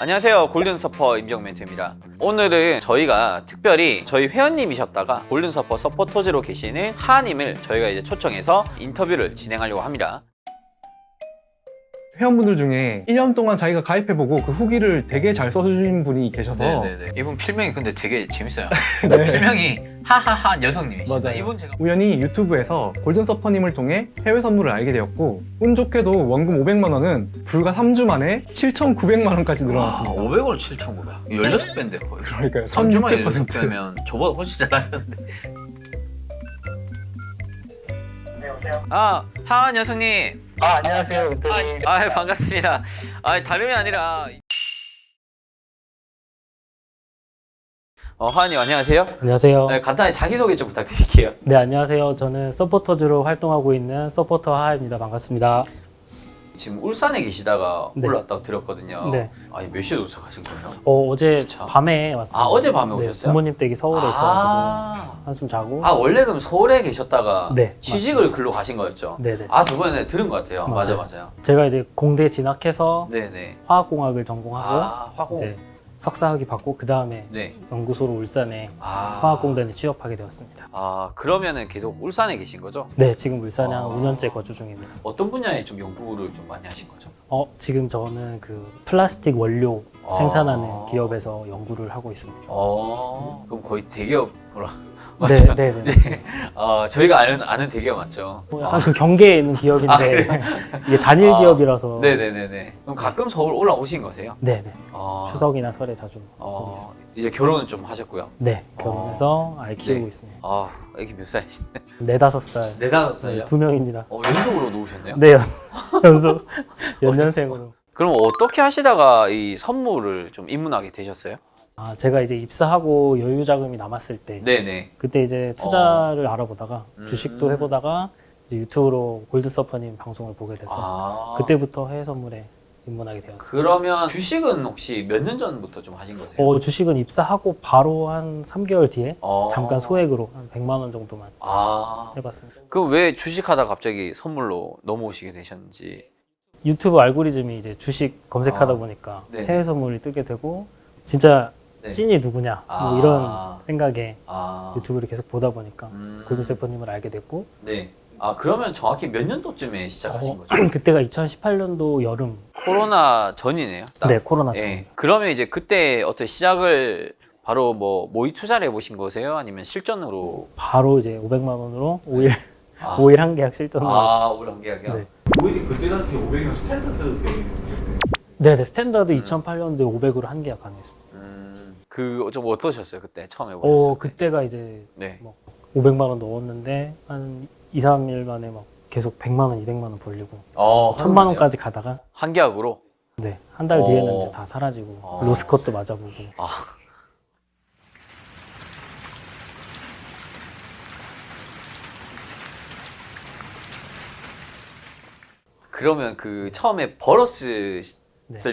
안녕하세요, 골든서퍼 임정멘트입니다. 오늘은 저희가 특별히 저희 회원님이셨다가 골든서퍼 서포터즈로 계시는 하하님을 저희가 이제 초청해서 인터뷰를 진행하려고 합니다. 회원분들 중에 1년 동안 자기가 가입해보고 그 후기를 되게 잘 써주신 분이 계셔서 네네네. 이분 필명이 근데 되게 재밌어요. 네. 필명이 하하하 여성님이십니다. 맞아요. 이분 제가 우연히 유튜브에서 골든서퍼님을 통해 해외 선물을 알게 되었고 운 좋게도 원금 500만 원은 불과 3주 만에 7,900만 원까지 늘어났습니다. 500원 7,900. 16배인데 거의. 그러니까요. 3주만에 1600%. 16배면 저보다 훨씬 잘하는데. 안녕하세요. 하한 여성님. 안녕하세요, 은퇴님. 반갑습니다. 다름이 아니라 하한님 안녕하세요. 안녕하세요. 네, 간단히 자기소개 좀 부탁드릴게요. 네, 안녕하세요. 저는 서포터즈로 활동하고 있는 서포터 하하입니다. 반갑습니다. 지금 울산에 계시다가 네. 올라왔다고 들었거든요. 네. 아니 몇 시에 도착하신 거예요? 어제 참. 밤에 왔어요. 어제 밤에 오셨어요? 부모님 댁이 서울에 있어가지고 한숨 자고. 원래 그럼 서울에 계셨다가 네, 취직을 글로 가신 거였죠? 네네. 저번에 들은 것 같아요. 맞아요. 제가 이제 공대 진학해서 네네. 화학공학을 전공하고 화공. 이제 석사학위 받고 그 다음에 네. 연구소로 울산에 화학공단. 화학공단에 취업하게 되었습니다. 그러면은 계속 울산에 계신 거죠? 네, 지금 울산에 한 아. 5년째 거주 중입니다. 어떤 분야에 좀 연구를 좀 많이 하신 거죠? 지금 저는 그 플라스틱 원료 아. 생산하는 기업에서 연구를 하고 있습니다. 그럼 거의 대기업 뭐라 네, 맞죠? 네, 네, 맞습니다. 저희가 아는 대기업 맞죠? 약간 그 경계에 있는 기업인데 이게 단일 기업이라서 네네네네. 그럼 가끔 서울 올라오신 거세요? 네네 추석이나 설에 자주 오고 있습니다. 이제 결혼은 좀 하셨고요? 네, 결혼해서 아이 키우고 네. 있습니다. 애기 몇 살이신데? 4-5살 4-5살이요? 2명입니다. 연속으로 놓으셨네요? 네, 연속 연년생으로. 그럼 어떻게 하시다가 이 선물을 좀 입문하게 되셨어요? 제가 이제 입사하고 여유 자금이 남았을 때 네네. 그때 이제 투자를 알아보다가 주식도 해보다가 이제 유튜브로 골드서퍼님 방송을 보게 돼서 그때부터 해외 선물에 입문하게 되었어요. 그러면 주식은 혹시 몇 년 전부터 좀 하신 거세요? 주식은 입사하고 바로 한 3개월 뒤에 잠깐 소액으로 한 100만 원 정도만 해봤습니다. 그럼 왜 주식하다 갑자기 선물로 넘어오시게 되셨는지? 유튜브 알고리즘이 이제 주식 검색하다 보니까 네. 해외 선물이 뜨게 되고 진짜 네. 찐이 누구냐 뭐 이런 생각에 유튜브를 계속 보다 보니까 골든서퍼님을 알게 됐고 네. 그러면 정확히 몇 년도쯤에 시작하신 거죠? 그때가 2018년도 여름. 코로나 전이네요. 딱. 네, 코로나 전. 예. 그러면 이제 그때 어떤 시작을 바로 뭐 모의 투자를 해보신 거세요? 아니면 실전으로? 바로 이제 500만 원으로 5일 한 계약 실전으로 했어요. 오일 한 계약이요? 네. 모일이 그때 당시 500이면 스탠다드 계약이었는데. 네, 스탠다드 2008년도에 500으로 한 계약 가능했습니다. 좀 어떠셨어요? 그때 처음 해보셨을 때? 그때가 이제 네. 뭐 500만 원 넣었는데 한 2, 3일 만에 막 계속 100만 원, 200만 원 벌리고 1000만 원까지 가다가 한 계약으로? 네, 한 달 뒤에는 이제 다 사라지고 로스컷도 맞아보고. 그러면 그 처음에 벌었을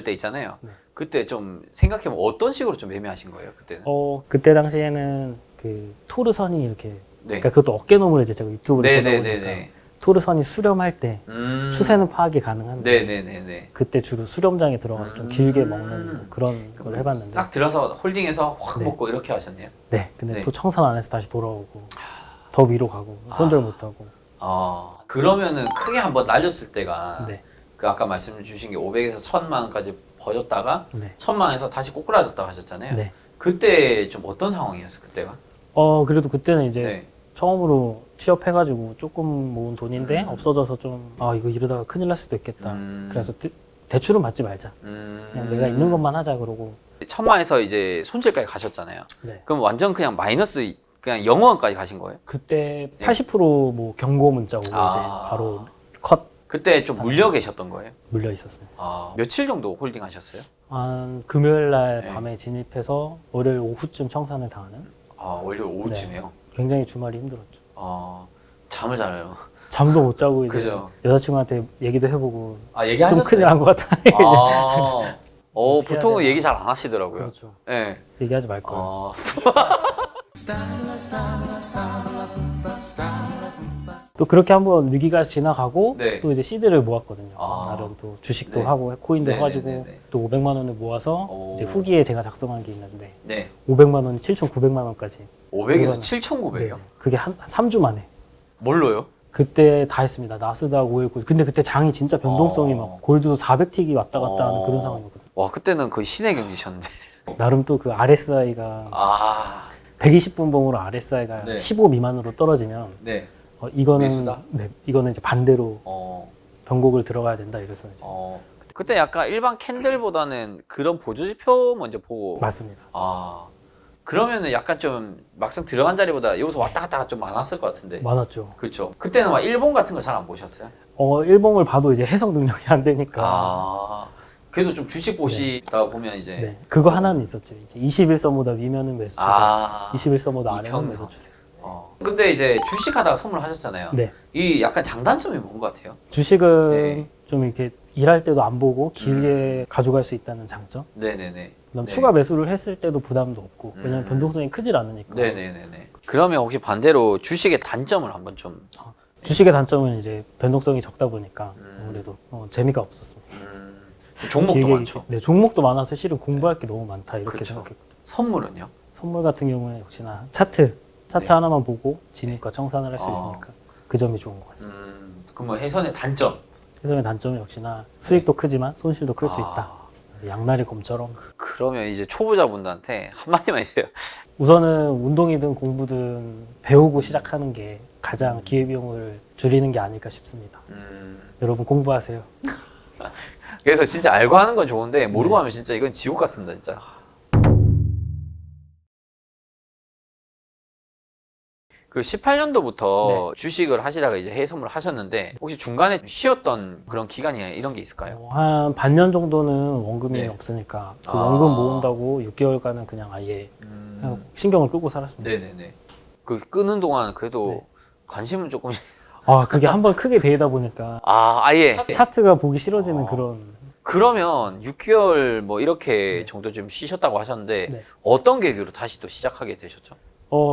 때 있잖아요. 네. 그때 좀 생각해보면 어떤 식으로 좀 매매하신 거예요? 그때는? 그때 당시에는 그 토르선이 이렇게 네. 그러니까 그것도 어깨너머로 이제 제가 유튜브를 보다 보니까 네네네네. 토르선이 수렴할 때 추세는 파악이 가능한데 네네네네. 그때 주로 수렴장에 들어가서 좀 길게 먹는 그런 걸 해봤는데 싹 들어서 홀딩해서 확 네. 먹고 이렇게 하셨네요? 네, 근데 네. 또 청산 안에서 다시 돌아오고 더 위로 가고 손절 못하고. 그러면은 크게 한번 날렸을 때가 네. 그 아까 말씀 주신 게 500에서 1000만 원까지 버졌다가 네. 1000만 원에서 다시 꼬꾸라졌다고 하셨잖아요. 네. 그때 좀 어떤 상황이었어요? 그때가? 그래도 그때는 이제 네. 처음으로 취업해가지고 조금 모은 돈인데 없어져서 좀 이거 이러다가 큰일 날 수도 있겠다. 그래서 대출은 받지 말자. 그냥 내가 있는 것만 하자 그러고. 1000만에서 이제 손실까지 가셨잖아요. 네. 그럼 완전 그냥 마이너스 그냥 0원까지 가신 거예요? 그때 80% 경고 문자 오고 이제 바로 컷 그때 좀 물려 계셨던 거예요? 물려 있었습니다. 며칠 정도 홀딩 하셨어요? 한 금요일 날 네. 밤에 진입해서 월요일 오후쯤 청산을 당하는. 월요일 오후쯤에요? 굉장히 주말이 힘들었죠. 잠을 잘해요. 잠도 못 자고 이제 그죠. 여자친구한테 얘기도 해보고 얘기하셨어요? 좀 큰일 난 것 같다. 보통은 얘기 잘 안 하시더라고요. 그렇죠. 네. 얘기하지 말 거예요. 또 그렇게 한번 위기가 지나가고 네. 또 이제 시드를 모았거든요. 아. 나름 또 주식도 네. 하고 코인도 네, 해가지고 네, 네, 네. 또 500만 원을 모아서 오. 이제 후기에 제가 작성한 게 있는데 네. 500만 원이 7,900만 원까지. 500에서 그거는- 7,900이요? 그게 한 3주 만에. 뭘로요? 그때 다 했습니다. 나스닥 5일 골드. 근데 그때 장이 진짜 변동성이 막 골드도 400틱이 왔다 갔다 하는 그런 상황이었거든요. 와, 그때는 거의 신의 경지셨는데. 나름 또 그 RSI가 아, 120분봉으로 RSI가 네. 15 미만으로 떨어지면 네. 이거는 매수다? 네, 이거는 이제 반대로 어, 변곡을 들어가야 된다 이래서 이제 그때 약간 일반 캔들보다는 그런 보조지표 먼저 보고. 맞습니다. 아, 그러면은 약간 좀 막상 들어간 자리보다 여기서 왔다 갔다가 좀 많았을 것 같은데. 많았죠. 그렇죠. 그때는 막 일본 같은 거 잘 안 보셨어요? 일봉을 봐도 이제 해석 능력이 안 되니까. 아, 그래도 좀 주식 보시다 보면 이제. 네. 그거 하나는 있었죠. 이제 21선보다 위면은 매수 주세요. 아, 21선보다 아래는 이평선. 매수 주세요. 근데 이제 주식하다가 선물하셨잖아요. 네. 이 약간 장단점이 뭔 것 같아요? 주식은 네. 좀 이렇게 일할 때도 안 보고 길게 가져갈 수 있다는 장점. 네네네. 그다음 네. 추가 매수를 했을 때도 부담도 없고 왜냐면 음. 변동성이 크질 않으니까. 네네네네. 그러면 혹시 반대로 주식의 단점을 한번 좀. 주식의 단점은 이제 변동성이 적다 보니까 아무래도 재미가 없었습니다. 종목도 길게 많죠. 네, 종목도 많아서 실은 공부할 게 너무 많다 이렇게 그쵸. 생각했거든요. 선물은요? 선물 같은 경우에 역시나 차트 네. 하나만 보고 진입과 청산을 할 수 어. 있으니까 그 점이 좋은 것 같습니다. 그럼 뭐 해선의 단점. 해서의 단점은 역시나 수익도 크지만 손실도 클 수 아. 있다. 양날의 검처럼. 그러면 이제 초보자분들한테 한마디만 해주세요. 우선은 운동이든 공부든 배우고 시작하는 게 가장 기회비용을 줄이는 게 아닐까 싶습니다. 여러분 공부하세요. 그래서 진짜 알고 하는 건 좋은데 모르고 네. 하면 진짜 이건 지옥 같습니다, 진짜. 그 18년도부터 주식을 하시다가 이제 해외 선물을 하셨는데 혹시 중간에 쉬었던 그런 기간이 이런 게 있을까요? 한 반년 정도는 원금이 네. 없으니까 그 아. 원금 모은다고 6개월간은 그냥 아예 그냥 신경을 끄고 살았습니다. 네네네. 그 끄는 동안 그래도 네. 관심은 조금. 그게 한번 크게 데이다 보니까 아예. 차트가 보기 싫어지는 그런. 그러면 6개월 뭐 이렇게 정도 좀 쉬셨다고 하셨는데 네. 어떤 계기로 다시 또 시작하게 되셨죠?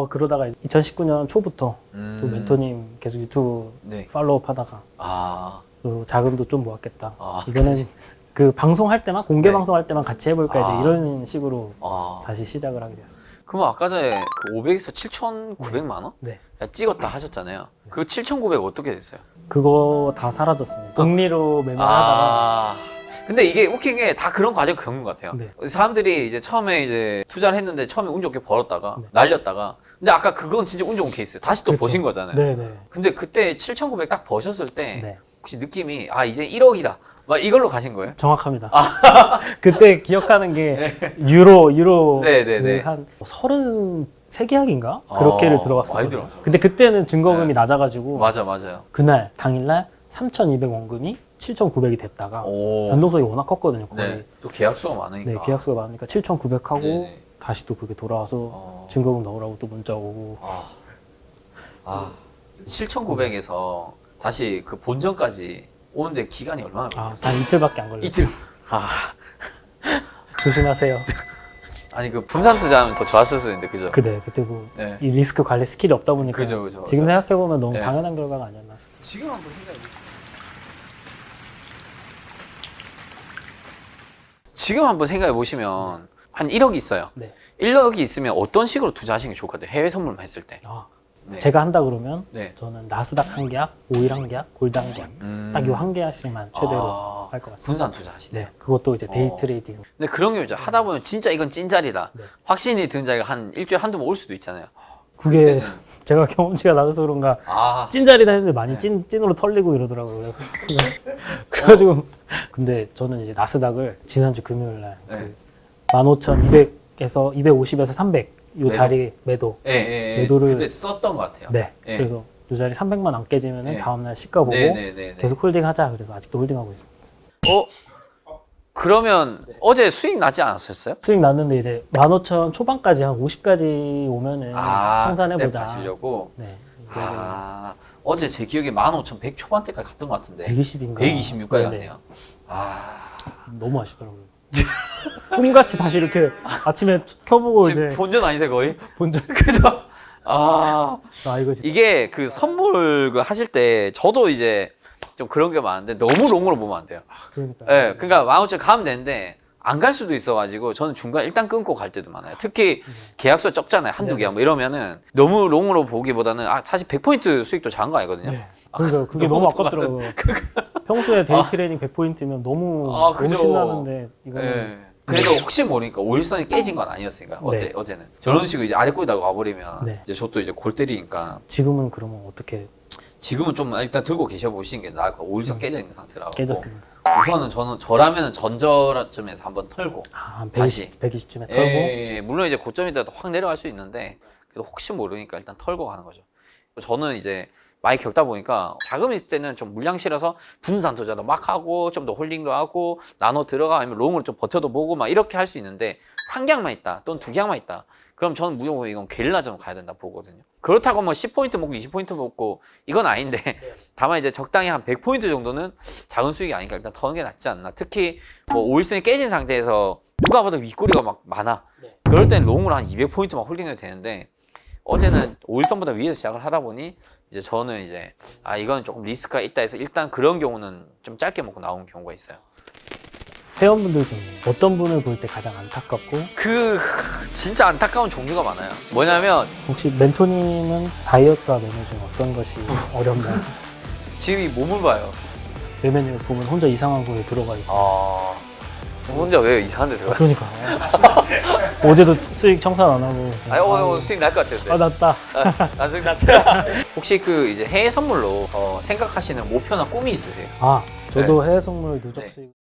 그러다가 2019년 초부터 또 멘토님 계속 유튜브 네. 팔로우업 하다가 아, 또 자금도 좀 모았겠다. 아, 이거는 그치. 그 방송할 때만 공개 네. 방송할 때만 같이 해볼까 아. 이제 이런 식으로 아. 다시 시작을 하게 되었습니다. 그럼 아까 전에 그 500에서 7,900만 원? 네. 찍었다 하셨잖아요. 그 7,900 어떻게 됐어요? 그거 다 사라졌습니다. 복리로 매매하다가 아. 근데 이게 웃긴 게 다 그런 과정 겪는 것 같아요. 네. 사람들이 이제 처음에 이제 투자를 했는데 처음에 운 좋게 벌었다가 네. 날렸다가 근데 아까 그건 진짜 운 좋은 케이스. 다시 또 그렇죠. 버신 거잖아요. 네네. 근데 그때 7,900 딱 버셨을 때 네. 혹시 느낌이 이제 1억이다. 막 이걸로 가신 거예요? 정확합니다. 그때 기억하는 게 유로 네네네. 한 33계약인가? 그렇게를 들어갔어요. 많이 들어갔죠. 근데 그때는 증거금이 네. 낮아가지고 맞아요. 그날 당일날 3,200 원금이 7,900이 됐다가 오. 변동성이 워낙 컸거든요. 거의. 네. 또 계약수가 많으니까. 네, 계약수가 많으니까 7,900 하고 네네. 다시 또 그게 돌아와서 어. 증거금 넣으라고 또 문자 오고. 7,900에서 다시 그 본전까지 오는데 기간이 얼마나 걸렸어요? 단 이틀밖에 안 걸렸어요. 이틀. 조심하세요. 아니 그 분산 투자하면 더 좋았을 수 있는데 그죠? 그때 뭐 네. 이 리스크 관리 스킬이 없다 보니까 그죠. 지금 생각해 보면 너무 네. 당연한 결과가 아니었나 싶어요. 지금 한번 생각해 보세요. 지금 한번 생각해 보시면 한 1억이 있어요. 네. 1억이 있으면 어떤 식으로 투자하시는 게 좋을 것 같아요? 해외 선물만 했을 때. 네. 제가 한다 그러면 네. 저는 나스닥 한 계약, 오일 한 계약, 골드 한 계약 딱 요 한 계약씩만 최대로 할 것 같습니다. 분산 투자하시네요. 네, 그것도 이제 데이 어. 트레이딩. 근데 그런 경우 이제 하다 보면 진짜 이건 찐자리다. 네. 확신이 드는 자리가 한 일주일에 한두 번 올 수도 있잖아요. 그게 그때는- 제가 경험치가 낮아서 그런가 찐자리다 했는데 많이 네. 찐으로 털리고 이러더라고요. 그래서 그래가지고 근데 저는 이제 나스닥을 지난주 금요일 날 네. 15,200에서 250에서 300 요 매도? 자리 매도. 예. 매도를- 그때 썼던 것 같아요. 네. 예. 그래서 요 자리 300만 안 깨지면은 네. 다음날 시가 보고 네네네. 계속 홀딩하자. 그래서 아직도 홀딩하고 있습니다. 그러면 어제 수익 나지 않았었어요? 수익 났는데 이제 15,000 초반까지 한 50까지 오면은 청산해보자. 가시려고. 네. 어제 제 기억에 15,100 초반대까지 갔던 것 같은데. 120인가? 126까지 갔네요. 너무 아쉽더라고요. 꿈같이 다시 이렇게 아침에 켜보고 지금 이제 본전 아니세요 거의? 본전. 그죠? 아 이거 진짜 이게 그 선물 그 하실 때 저도 이제 좀 그런 게 많은데 너무 롱으로 보면 안 돼요. 그러니까. 예, 그러니까 15,000 가면 되는데 안 갈 수도 있어가지고 저는 중간 일단 끊고 갈 때도 많아요. 특히 계약서 적잖아요. 한두 개 뭐 이러면은 너무 롱으로 보기보다는 사실 100포인트 수익도 작은 거 아니거든요. 네. 그러니까 그게 너무 너무 아깝더라고요. 평소에 데이 트레이딩 100포인트면 너무 그죠. 신나는데 이거는 예. 그래도 혹시 모르니까 5일선이 깨진 건 아니었으니까 네. 어제는 저런 식으로 이제 아래 꼬리다가 와버리면 네. 이제 저도 이제 골 때리니까 지금은 그러면 어떻게 지금은 좀 일단 들고 계셔 보시는 게 나을 것 같고 5일선 깨져 있는 상태라고 깨졌습니까? 우선은 저라면은 전저쯤에서 한번 털고 한 다시. 120쯤에 털고 예, 물론 이제 고점이라도 확 내려갈 수 있는데 그래도 혹시 모르니까 일단 털고 가는 거죠. 저는 이제 많이 겪다 보니까 자금이 있을 때는 좀 물량 실어서 분산 투자도 막 하고 좀 더 홀딩도 하고 나눠 들어가 아니면 롱으로 좀 버텨도 보고 막 이렇게 할 수 있는데 한 개만 있다 또는 두 개만 있다 그럼 저는 무조건 이건 게릴라전 가야 된다 보거든요. 그렇다고 뭐 10포인트 먹고 20포인트 먹고 이건 아닌데 다만 이제 적당히 한 100포인트 정도는 작은 수익이 아니니까 일단 터는 게 낫지 않나. 특히 뭐 5일선이 깨진 상태에서 누가 봐도 윗꼬리가 막 많아. 그럴 땐 롱으로 한 200포인트만 홀딩해도 되는데 어제는 5일선보다 위에서 시작을 하다 보니 이제 저는 이제 이건 조금 리스크가 있다 해서 일단 그런 경우는 좀 짧게 먹고 나온 경우가 있어요. 회원분들 중에 어떤 분을 볼 때 가장 안타깝고 진짜 안타까운 종류가 많아요. 뭐냐면 혹시 멘토님은 다이어트와 매매 중 어떤 것이 어렵나요? 지금 이 몸을 봐요. 매매를 보면 혼자 이상한 거에 들어가 있고 혼자 왜 이상한 데 들어가요? 그러니까 어제도 수익 청산 안 하고 오늘 수익 날 것 같은데. 났다. 나중에 났어요. 혹시 그 이제 해외 선물로 생각하시는 목표나 꿈이 있으세요? 저도 해외 선물 누적 네. 수익